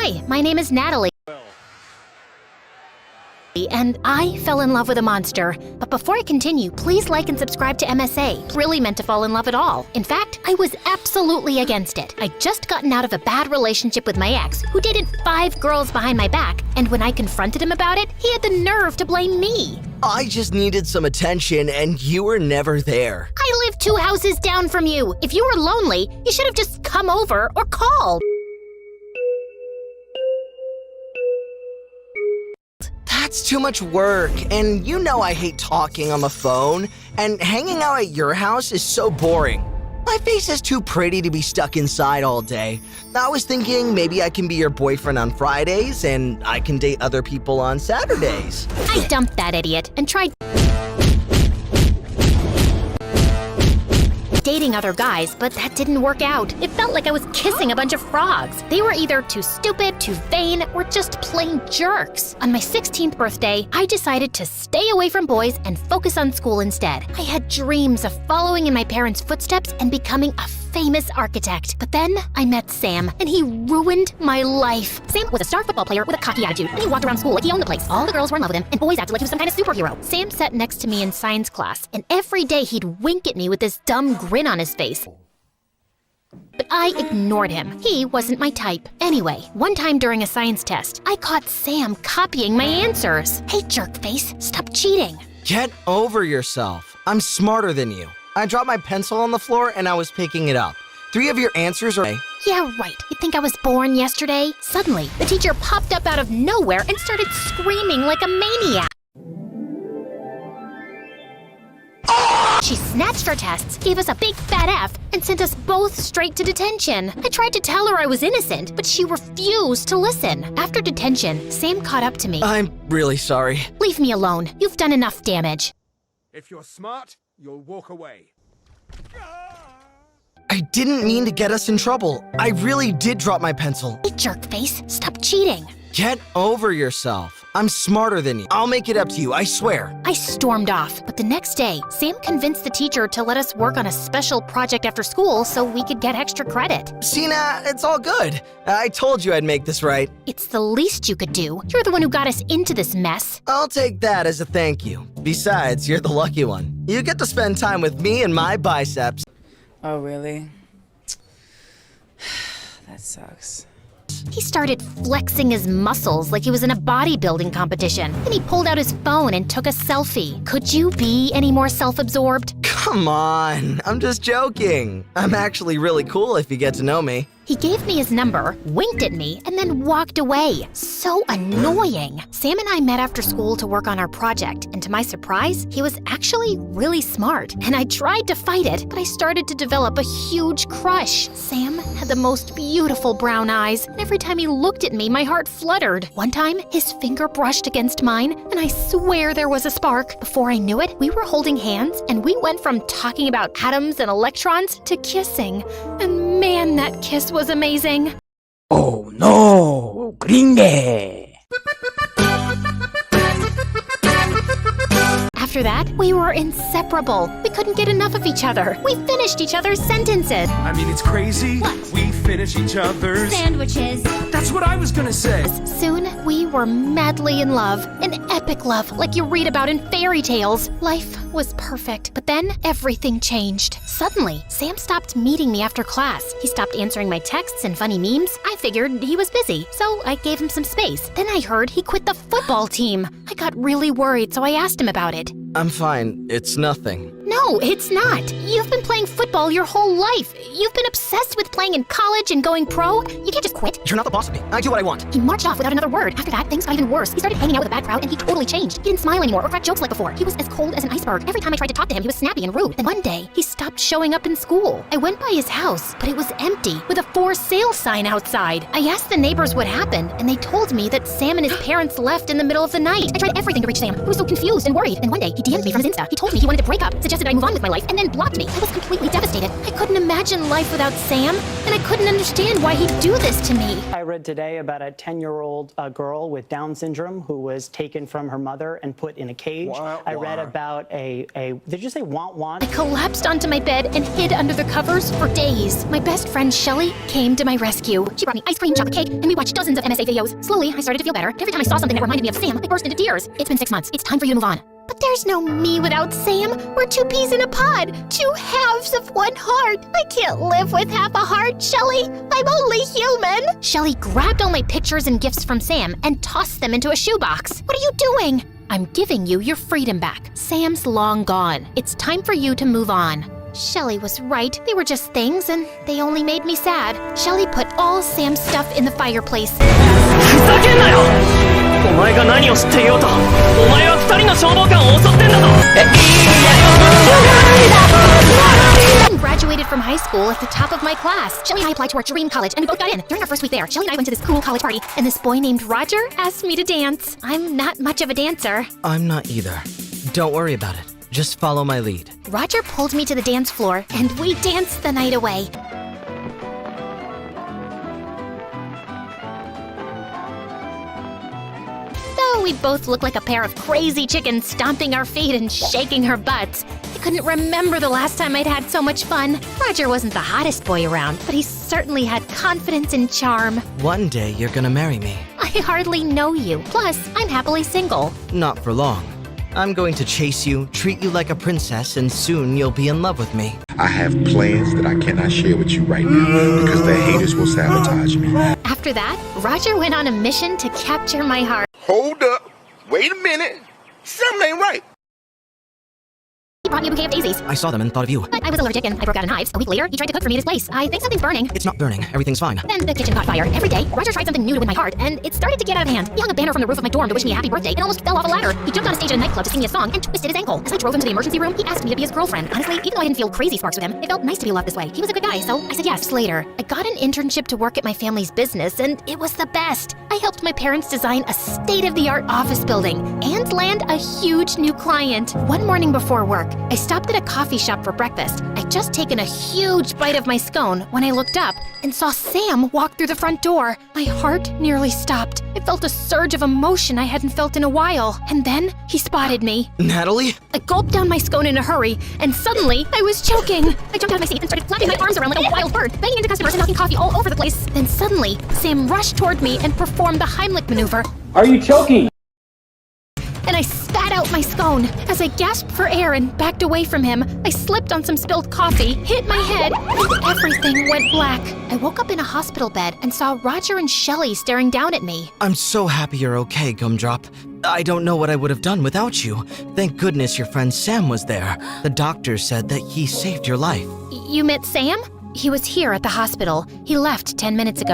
Hi, my name is Natalie. And I fell in love with a monster. But before I continue, please like and subscribe to MSA. Really meant to fall in love at all. In fact, I was absolutely against it. I'd just gotten out of a bad relationship with my ex, who dated 5 girls behind my back, and when I confronted him about it, he had the nerve to blame me. I just needed some attention, and you were never there. I live 2 houses down from you. If you were lonely, you should have just come over or called. That's too much work, and you know I hate talking on the phone, and hanging out at your house is so boring. My face is too pretty to be stuck inside all day. I was thinking maybe I can be your boyfriend on Fridays, and I can date other people on Saturdays. I dumped that idiot and tried dating other guys, but that didn't work out. It felt like I was kissing a bunch of frogs. They were either too stupid, too vain, or just plain jerks. On my 16th birthday, I decided to stay away from boys and focus on school instead. I had dreams of following in my parents' footsteps and becoming a famous architect. But then I met Sam, and he ruined my life. Sam was a star football player with a cocky attitude, and he walked around school like he owned the place. All the girls were in love with him, and boys acted like he was some kind of superhero. Sam sat next to me in science class, and every day he'd wink at me with this dumb grin on his face. But I ignored him. He wasn't my type. Anyway, one time during a science test, I caught Sam copying my answers. Hey, jerkface, stop cheating. Get over yourself. I'm smarter than you. I dropped my pencil on the floor and I was picking it up. 3 of your answers are... Yeah, right. You think I was born yesterday? Suddenly, the teacher popped up out of nowhere and started screaming like a maniac. She snatched our tests, gave us a big fat F, and sent us both straight to detention. I tried to tell her I was innocent, but she refused to listen. After detention, Sam caught up to me. I'm really sorry. Leave me alone. You've done enough damage. If you're smart, you'll walk away. I didn't mean to get us in trouble. I really did drop my pencil. Hey, jerkface, stop cheating. Get over yourself. I'm smarter than you. I'll make it up to you, I swear. I stormed off, but the next day, Sam convinced the teacher to let us work on a special project after school so we could get extra credit. Sina, it's all good. I told you I'd make this right. It's the least you could do. You're the one who got us into this mess. I'll take that as a thank you. Besides, you're the lucky one. You get to spend time with me and my biceps. Oh, really? That sucks. He started flexing his muscles like he was in a bodybuilding competition. Then he pulled out his phone and took a selfie. Could you be any more self-absorbed? Come on, I'm just joking. I'm actually really cool if you get to know me. He gave me his number, winked at me, and then walked away. So annoying. Sam and I met after school to work on our project, and to my surprise, he was actually really smart. And I tried to fight it, but I started to develop a huge crush. Sam had the most beautiful brown eyes, and every time he looked at me, my heart fluttered. One time, his finger brushed against mine, and I swear there was a spark. Before I knew it, we were holding hands, and we went from talking about atoms and electrons to kissing. And man, that kiss was amazing. Oh no, gringe! After that, we were inseparable. We couldn't get enough of each other. We finished each other's sentences. I mean, it's crazy. What? We finish each other's... Sandwiches. That's what I was gonna say. Soon, we were madly in love. An epic love, like you read about in fairy tales. Life was perfect, but then everything changed. Suddenly, Sam stopped meeting me after class. He stopped answering my texts and funny memes. I figured he was busy, so I gave him some space. Then I heard he quit the football team. I got really worried, so I asked him about it. I'm fine. It's nothing. No, it's not. You've been playing football your whole life. You've been obsessed with playing in college and going pro. You can't just quit. You're not the boss of me. I do what I want. He marched off without another word. After that, things got even worse. He started hanging out with a bad crowd, and he totally changed. He didn't smile anymore or crack jokes like before. He was as cold as an iceberg. Every time I tried to talk to him, he was snappy and rude. Then one day, he stopped showing up in school. I went by his house, but it was empty, with a for sale sign outside. I asked the neighbors what happened, and they told me that Sam and his parents left in the middle of the night. I tried everything to reach Sam. He was so confused and worried. And one day, he DM'd me from his Insta. He told me he wanted to break up, suggested suggested I move on with my life and then blocked me. I was completely devastated. I couldn't imagine life without Sam, and I couldn't understand why he'd do this to me. I read today about a 10-year-old girl with Down syndrome who was taken from her mother and put in a cage. I read about did you say want? I collapsed onto my bed and hid under the covers for days. My best friend Shelly came to my rescue. She brought me ice cream, chocolate cake, and we watched dozens of MSA videos. Slowly, I started to feel better. Every time I saw something that reminded me of Sam, I burst into tears. It's been 6 months. It's time for you to move on. But there's no me without Sam. We're two peas in a pod, two halves of one heart. I can't live with half a heart, Shelly. I'm only human. Shelly grabbed all my pictures and gifts from Sam and tossed them into a shoebox. What are you doing? I'm giving you your freedom back. Sam's long gone. It's time for you to move on. Shelly was right. They were just things, and they only made me sad. Shelly put all Sam's stuff in the fireplace. ふざけんなよお前が何を知っていようとお前は2人の消防官を襲ってんだぞ I graduated from high school at the top of my class. Shelly and I applied to our dream college, and we both got in. During our first week there, Shelly and I went to this cool college party, and this boy named Roger asked me to dance. I'm not much of a dancer. I'm not either. Don't worry about it. Just follow my lead. Roger pulled me to the dance floor, and we danced the night away. Though we both looked like a pair of crazy chickens stomping our feet and shaking our butts, I couldn't remember the last time I'd had so much fun. Roger wasn't the hottest boy around, but he certainly had confidence and charm. One day you're gonna marry me. I hardly know you. Plus, I'm happily single. Not for long. I'm going to chase you, treat you like a princess, and soon you'll be in love with me. I have plans that I cannot share with you right now because the haters will sabotage me. After that, Roger went on a mission to capture my heart. Hold up. Wait a minute. Something ain't right. He brought me a bouquet of daisies. I saw them and thought of you. But I was allergic and I broke out in hives. A week later, he tried to cook for me at his place. I think something's burning. It's not burning. Everything's fine. Then the kitchen caught fire. Every day, Roger tried something new to win my heart, and it started to get out of hand. He hung a banner from the roof of my dorm to wish me a happy birthday and almost fell off a ladder. He jumped on a stage at a nightclub to sing me a song and twisted his ankle. As I drove him to the emergency room, he asked me to be his girlfriend. Honestly, even though I didn't feel crazy sparks with him, it felt nice to be loved this way. He was a good guy, so I said yes. Later, I got an internship to work at my family's business, and it was the best. I helped my parents design a state-of-the-art office building and land a huge new client. One morning before work, I stopped at a coffee shop for breakfast. I'd just taken a huge bite of my scone when I looked up and saw Sam walk through the front door. My heart nearly stopped. I felt a surge of emotion I hadn't felt in a while. And then he spotted me. Natalie? I gulped down my scone in a hurry, and suddenly I was choking. I jumped out of my seat and started flapping my arms around like a wild bird, banging into customers and knocking coffee all over the place. Then suddenly, Sam rushed toward me and performed the Heimlich maneuver. Are you choking? And I spat out my scone. As I gasped for air and backed away from him, I slipped on some spilled coffee, hit my head, and everything went black. I woke up in a hospital bed and saw Roger and Shelly staring down at me. I'm so happy you're okay, Gumdrop. I don't know what I would have done without you. Thank goodness your friend Sam was there. The doctor said that he saved your life. You met Sam? He was here at the hospital. He left 10 minutes ago.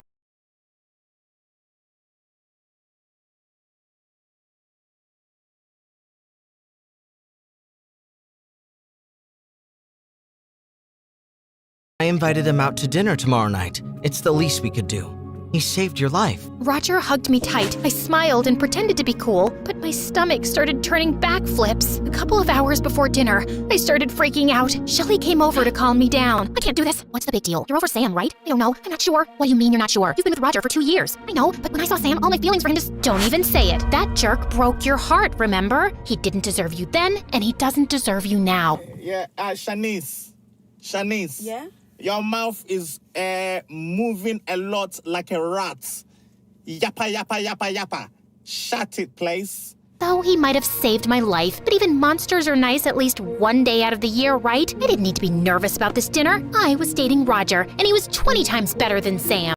I invited him out to dinner tomorrow night. It's the least we could do. He saved your life. Roger hugged me tight. I smiled and pretended to be cool, but my stomach started turning backflips. A couple of hours before dinner, I started freaking out. Shelly came over to calm me down. I can't do this. What's the big deal? You're over Sam, right? I don't know. I'm not sure. What do you mean you're not sure? You've been with Roger for 2 years. I know, but when I saw Sam, all my feelings for him just don't even say it. That jerk broke your heart, remember? He didn't deserve you then, and he doesn't deserve you now. Yeah, Shanice. Yeah? Your mouth is moving a lot like a rat. Yappa, yappa, yappa, yappa. Shut it, please. Though he might have saved my life, but even monsters are nice at least one day out of the year, right? I didn't need to be nervous about this dinner. I was dating Roger, and he was 20 times better than Sam.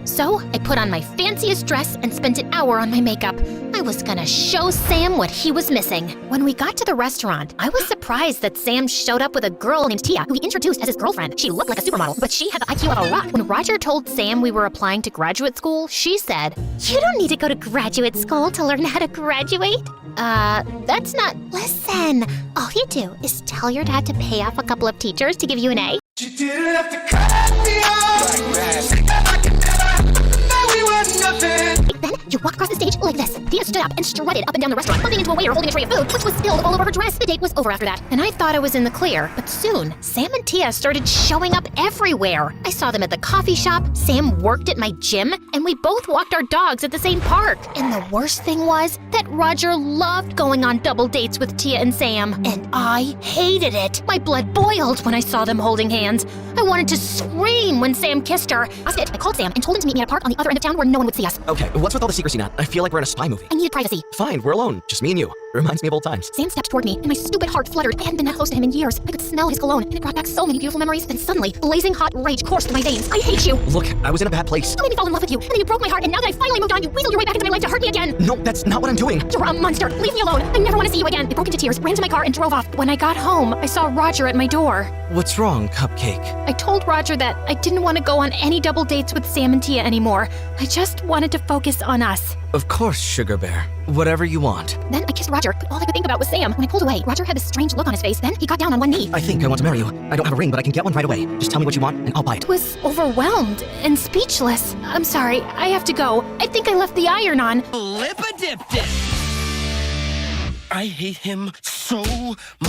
So, I put on my fanciest dress and spent an hour on my makeup. I was gonna show Sam what he was missing. When we got to the restaurant, I was surprised that Sam showed up with a girl named Tia, who he introduced as his girlfriend. She looked like a supermodel, but she had the IQ of a rock. When Roger told Sam we were applying to graduate school, she said, "You don't need to go to graduate school to learn how to graduate." That's not... Listen, all you do is tell your dad to pay off a couple of teachers to give you an A. You didn't have to cut me off like that. We were nothing. Then you walk across the stage like this. Tia stood up and strutted up and down the restaurant, bumping into a waiter holding a tray of food, which was spilled all over her dress. The date was over after that, and I thought I was in the clear. But soon, Sam and Tia started showing up everywhere. I saw them at the coffee shop, Sam worked at my gym, and we both walked our dogs at the same park. And the worst thing was that Roger loved going on double dates with Tia and Sam, and I hated it. My blood boiled when I saw them holding hands. I wanted to scream when Sam kissed her. I called Sam and told him to meet me at a park on the other end of town where no one would see us. Okay, what's with all the secrecy, Nat? I feel like we're in a spy movie. I needed privacy. Fine, we're alone. Just me and you. Reminds me of old times. Sam stepped toward me, and my stupid heart fluttered. I hadn't been that close to him in years. I could smell his cologne, and it brought back so many beautiful memories. Then suddenly, blazing hot rage coursed through my veins. I hate you. Look, I was in a bad place. You made me fall in love with you, and then you broke my heart, and now that I finally moved on, you weaseled your way back into my life to hurt me again. No, that's not what I'm doing. You're a monster. Leave me alone. I never want to see you again. I broke into tears, ran to my car, and drove off. When I got home, I saw Roger at my door. What's wrong, Cupcake? I told Roger that I didn't want to go on any double dates with Sam and Tia anymore. I just wanted to focus on us. Of course, Sugar Bear. Whatever you want. Then I kissed Roger, but all I could think about was Sam. When I pulled away, Roger had this strange look on his face. Then he got down on one knee. I think I want to marry you. I don't have a ring, but I can get one right away. Just tell me what you want, and I'll buy it. I was overwhelmed and speechless. I'm sorry, I have to go. I think I left the iron on. Lip-a-dip-dip. I hate him so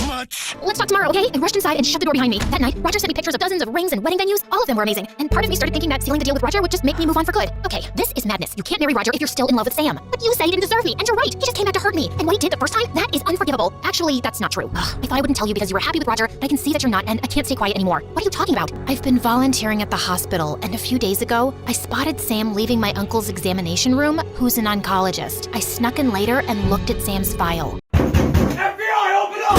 much. Let's talk tomorrow, okay? I rushed inside and shut the door behind me. That night, Roger sent me pictures of dozens of rings and wedding venues. All of them were amazing. And part of me started thinking that sealing the deal with Roger would just make me move on for good. Okay, this is madness. You can't marry Roger if you're still in love with Sam. But you say he didn't deserve me, and you're right. He just came back to hurt me. And what he did the first time, that is unforgivable. Actually, that's not true. I thought I wouldn't tell you because you were happy with Roger, but I can see that you're not, and I can't stay quiet anymore. What are you talking about? I've been volunteering at the hospital, and a few days ago, I spotted Sam leaving my uncle's examination room, who's an oncologist. I snuck in later and looked at Sam's file. FBI, open up!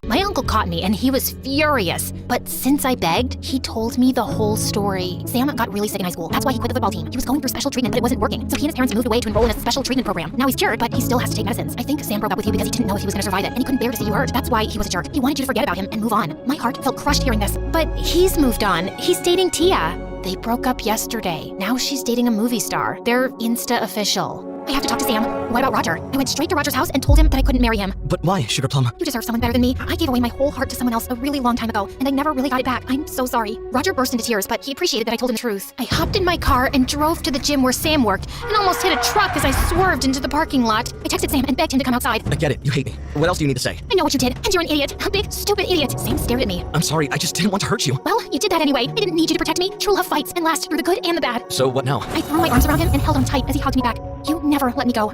My uncle caught me and he was furious. But since I begged, he told me the whole story. Sam got really sick in high school. That's why he quit the football team. He was going through special treatment, but it wasn't working. So he and his parents moved away to enroll in a special treatment program. Now he's cured, but he still has to take medicines. I think Sam broke up with you because he didn't know if he was going to survive it, and he couldn't bear to see you hurt. That's why he was a jerk. He wanted you to forget about him and move on. My heart felt crushed hearing this. But he's moved on. He's dating Tia. They broke up yesterday. Now she's dating a movie star. They're Insta official. I have to talk to Sam. What about Roger? I went straight to Roger's house and told him that I couldn't marry him. But why, Sugar Plum? You deserve someone better than me. I gave away my whole heart to someone else a really long time ago, and I never really got it back. I'm so sorry. Roger burst into tears, but he appreciated that I told him the truth. I hopped in my car and drove to the gym where Sam worked, and almost hit a truck as I swerved into the parking lot. I texted Sam and begged him to come outside. I get it. You hate me. What else do you need to say? I know what you did, and you're an idiot. A big, stupid idiot. Sam stared at me. I'm sorry. I just didn't want to hurt you. Well, you did that anyway. I didn't need you to protect me. True love fights and lasts through the good and the bad. So what now? I threw my arms around him and held him tight as he hugged me back. You never let me go.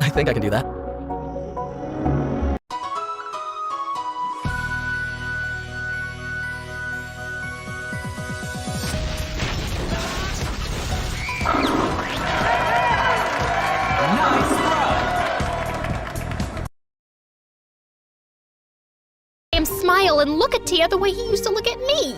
I think I can do that. Sam smile and look at Tia the way he used to look at me.